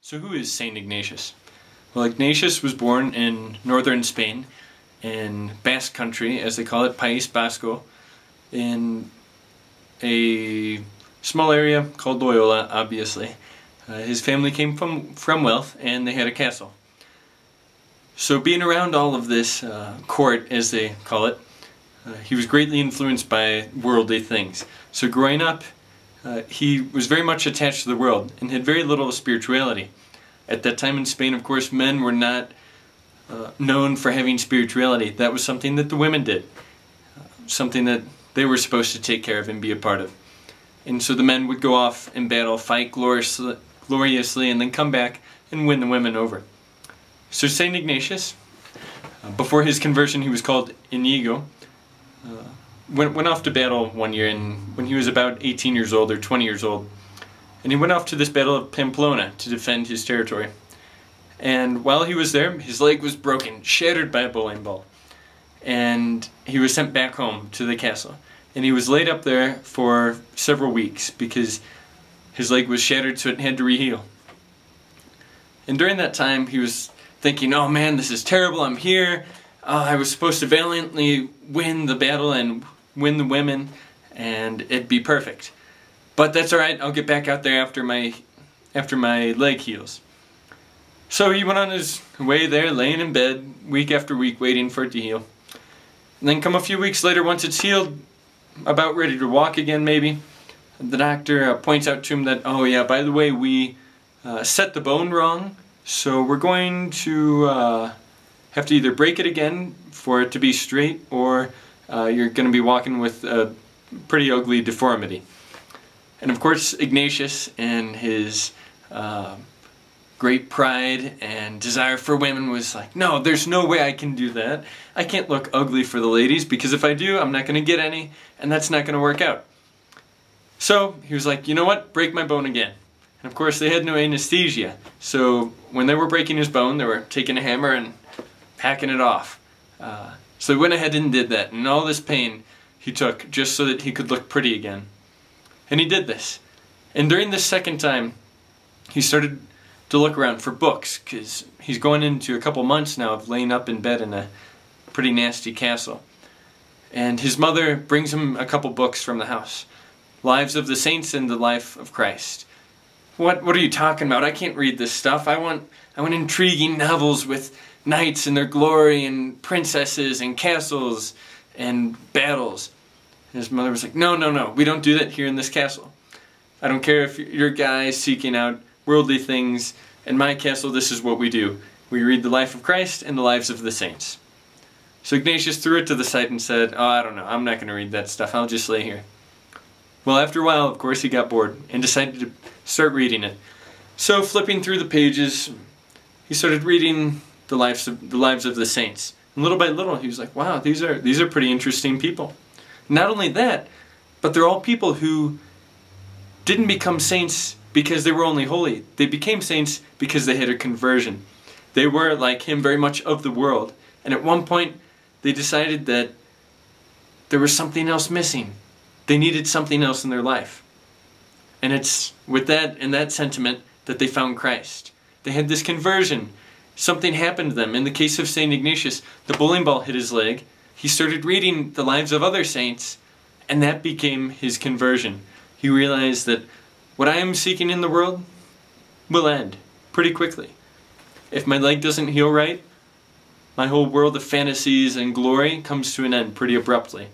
So who is Saint Ignatius? Well, Ignatius was born in northern Spain, in Basque country, as they call it, País Vasco, in a small area called Loyola, obviously. His family came from wealth, and they had a castle. So being around all of this court, as they call it, he was greatly influenced by worldly things. So growing up, he was very much attached to the world and had very little spirituality. At that time in Spain, of course, men were not known for having spirituality. That was something that the women did, something that they were supposed to take care of and be a part of. And so the men would go off in battle, fight gloriously, and then come back and win the women over. So Saint Ignatius, before his conversion, he was called Inigo, went off to battle one year when he was about 18 years old or 20 years old. And he went off to this battle of Pamplona to defend his territory. And while he was there, his leg was broken, shattered by a bowling ball. And he was sent back home to the castle. And he was laid up there for several weeks because his leg was shattered, so it had to re-heal. And during that time, he was thinking, oh man, this is terrible, I'm here. I was supposed to valiantly win the battle and win the women, and it'd be perfect. But that's alright, I'll get back out there after my leg heals. So he went on his way there, laying in bed, week after week, waiting for it to heal. And then come a few weeks later, once it's healed, about ready to walk again maybe, the doctor points out to him that, oh yeah, by the way, we set the bone wrong, so we're going to have to either break it again for it to be straight, or you're going to be walking with a pretty ugly deformity. And of course Ignatius, and his great pride and desire for women, was like, no, there's no way I can do that. I can't look ugly for the ladies, because if I do, I'm not going to get any, and that's not going to work out. So he was like, you know what, break my bone again. And of course they had no anesthesia, so when they were breaking his bone, they were taking a hammer and hacking it off. So he went ahead and did that, and all this pain he took just so that he could look pretty again. And he did this. And during this second time, he started to look around for books, because he's going into a couple months now of laying up in bed in a pretty nasty castle. And his mother brings him a couple books from the house. Lives of the Saints and the Life of Christ. What are you talking about? I can't read this stuff. I want intriguing novels with knights and their glory and princesses and castles and battles. And his mother was like, no, we don't do that here in this castle. I don't care if you're guys seeking out worldly things. In my castle, this is what we do. We read the life of Christ and the lives of the saints. So Ignatius threw it to the side and said, oh, I don't know, I'm not going to read that stuff. I'll just lay here. Well, after a while, of course, he got bored and decided to start reading it. So, flipping through the pages, he started reading the lives of the saints. And little by little, he was like, wow, these are pretty interesting people. Not only that, but they're all people who didn't become saints because they were only holy. They became saints because they had a conversion. They were, like him, very much of the world. And at one point, they decided that there was something else missing. They needed something else in their life. And it's with that and that sentiment that they found Christ. They had this conversion. Something happened to them. In the case of Saint Ignatius, the bowling ball hit his leg. He started reading the lives of other saints, and that became his conversion. He realized that what I am seeking in the world will end pretty quickly. If my leg doesn't heal right, my whole world of fantasies and glory comes to an end pretty abruptly.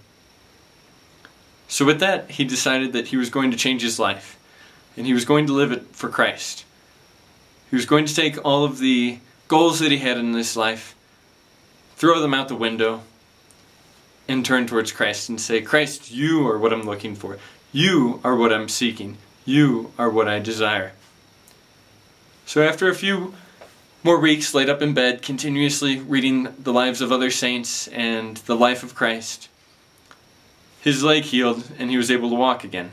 So with that, he decided that he was going to change his life, and he was going to live it for Christ. He was going to take all of the goals that he had in this life, throw them out the window, and turn towards Christ and say, Christ, you are what I'm looking for. You are what I'm seeking. You are what I desire. So after a few more weeks laid up in bed, continuously reading the lives of other saints and the life of Christ, his leg healed and he was able to walk again.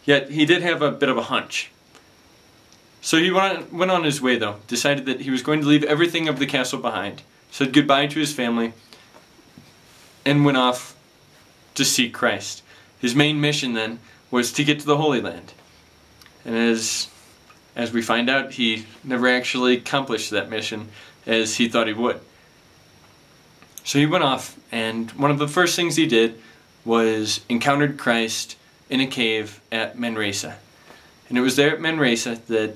Yet he did have a bit of a hunch. So he went on his way though, decided that he was going to leave everything of the castle behind, said goodbye to his family, and went off to seek Christ. His main mission then was to get to the Holy Land. And as as we find out, he never actually accomplished that mission as he thought he would. So he went off, and one of the first things he did was encountered Christ in a cave at Manresa. And it was there at Manresa that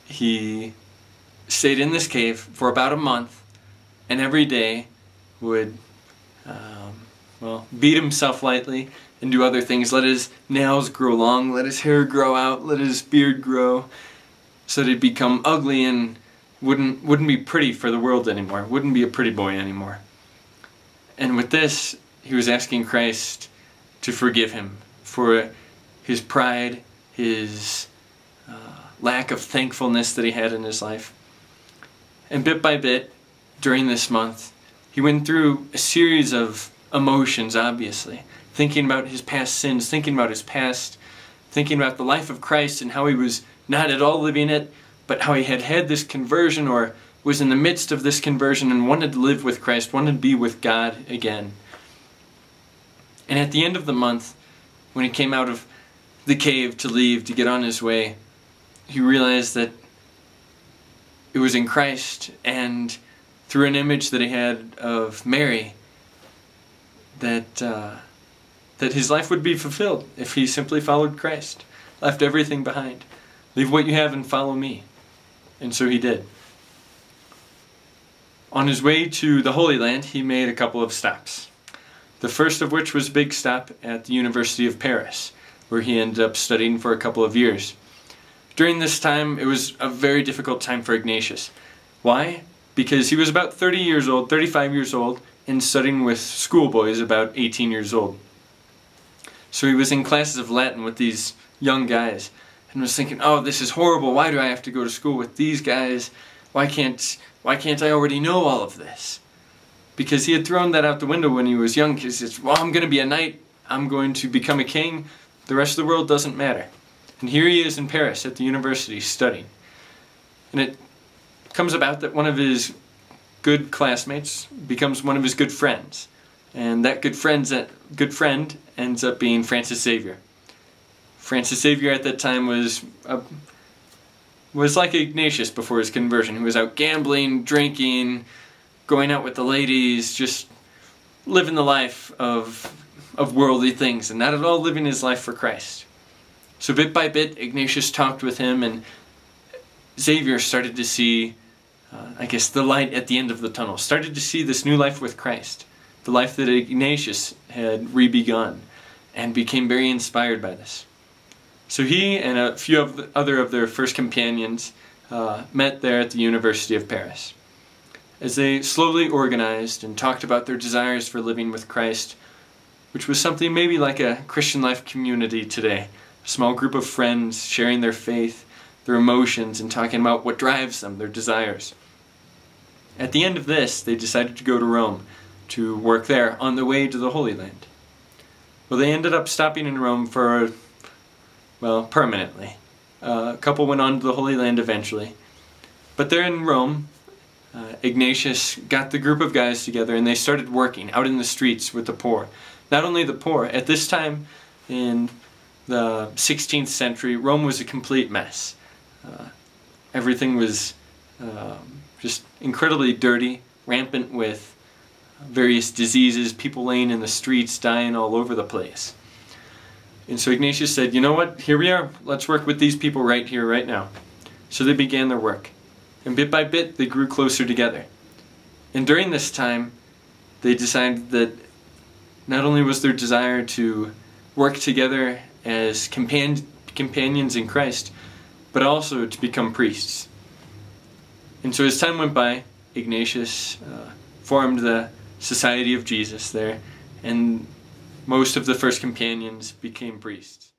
he stayed in this cave for about a month, and every day would beat himself lightly and do other things. Let his nails grow long, let his hair grow out, let his beard grow, so that he'd become ugly and wouldn't be pretty for the world anymore, wouldn't be a pretty boy anymore. And with this, he was asking Christ to forgive him for his pride, his lack of thankfulness that he had in his life. And bit by bit, during this month, he went through a series of emotions, obviously. Thinking about his past sins, thinking about his past, thinking about the life of Christ and how he was not at all living it, but how he had had this conversion or was in the midst of this conversion and wanted to live with Christ, wanted to be with God again. And at the end of the month, when he came out of the cave to leave, to get on his way, he realized that it was in Christ and through an image that he had of Mary that his life would be fulfilled if he simply followed Christ, left everything behind. Leave what you have and follow me. And so he did. On his way to the Holy Land, he made a couple of stops. The first of which was a big stop at the University of Paris, where he ended up studying for a couple of years. During this time, it was a very difficult time for Ignatius. Why? Because he was about 30 years old, 35 years old, and studying with schoolboys about 18 years old. So he was in classes of Latin with these young guys, and was thinking, oh, this is horrible, why do I have to go to school with these guys? Why can't I already know all of this? Because he had thrown that out the window when he was young, because it's, well, I'm going to be a knight, I'm going to become a king, the rest of the world doesn't matter. And here he is in Paris at the university studying. And it comes about that one of his good classmates becomes one of his good friends. And that good friend ends up being Francis Xavier. Francis Xavier at that time was like Ignatius before his conversion. He was out gambling, drinking, going out with the ladies, just living the life of worldly things, and not at all living his life for Christ. So bit by bit, Ignatius talked with him, and Xavier started to see, the light at the end of the tunnel. Started to see this new life with Christ. The life that Ignatius had re-begun, and became very inspired by this. So he and a few of their first companions met there at the University of Paris. As they slowly organized and talked about their desires for living with Christ, which was something maybe like a Christian life community today. A small group of friends sharing their faith, their emotions, and talking about what drives them, their desires. At the end of this, they decided to go to Rome to work there on the way to the Holy Land. Well, they ended up stopping in Rome for, permanently. A couple went on to the Holy Land eventually. But there in Rome, Ignatius got the group of guys together and they started working out in the streets with the poor. Not only the poor, at this time in the 16th century, Rome was a complete mess. Everything was just incredibly dirty, rampant with various diseases, people laying in the streets, dying all over the place. And so Ignatius said, you know what, here we are, let's work with these people right here, right now. So they began their work. And bit by bit, they grew closer together. And during this time, they decided that not only was their desire to work together as companions in Christ, but also to become priests. And so as time went by, Ignatius formed the Society of Jesus there, and most of the first companions became priests.